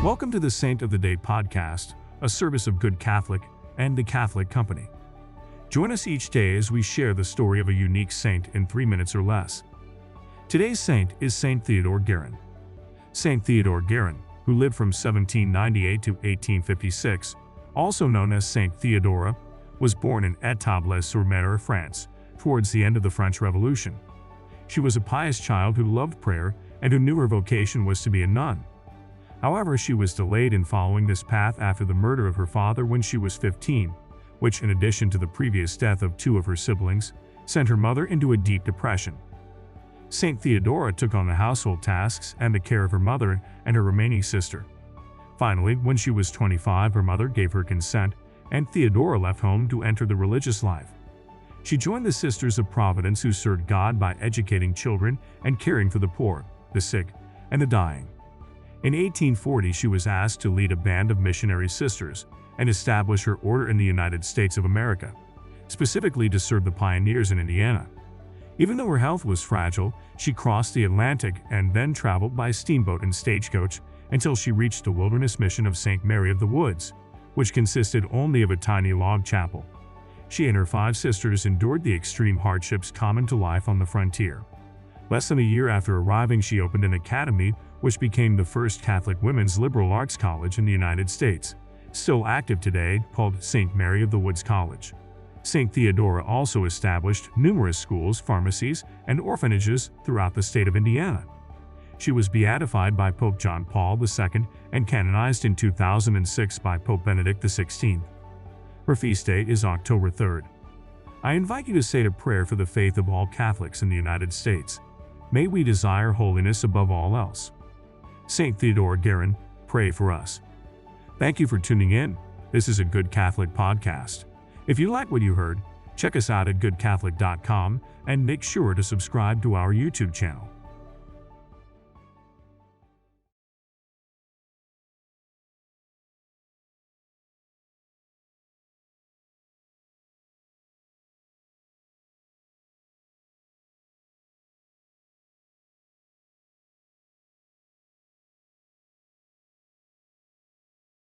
Welcome to the Saint of the Day podcast, a service of Good Catholic and the Catholic Company. Join us each day as we share the story of a unique saint in 3 minutes or less. Today's saint is Saint Theodora Guerin. Saint Theodora Guerin, who lived from 1798 to 1856, also known as Saint Theodora, was born in Étables-sur-Mer, France, towards the end of the French Revolution. She was a pious child who loved prayer and who knew her vocation was to be a nun. However, she was delayed in following this path after the murder of her father when she was 15, which, in addition to the previous death of 2 of her siblings, sent her mother into a deep depression. Saint Theodora took on the household tasks and the care of her mother and her remaining sister. Finally, when she was 25, her mother gave her consent, and Theodora left home to enter the religious life. She joined the Sisters of Providence, who served God by educating children and caring for the poor, the sick, and the dying. In 1840, she was asked to lead a band of missionary sisters and establish her order in the United States of America, specifically to serve the pioneers in Indiana. Even though her health was fragile, she crossed the Atlantic and then traveled by steamboat and stagecoach until she reached the wilderness mission of St. Mary of the Woods, which consisted only of a tiny log chapel. She and her 5 sisters endured the extreme hardships common to life on the frontier. Less than a year after arriving, she opened an academy which became the first Catholic women's liberal arts college in the United States, still active today, called St. Mary of the Woods College. St. Theodora also established numerous schools, pharmacies, and orphanages throughout the state of Indiana. She was beatified by Pope John Paul II and canonized in 2006 by Pope Benedict XVI. Her feast day is October 3rd. I invite you to say a prayer for the faith of all Catholics in the United States. May we desire holiness above all else. Saint Theodora Guerin, pray for us. Thank you for tuning in. This is a Good Catholic podcast. If you like what you heard, check us out at goodcatholic.com and make sure to subscribe to our YouTube channel.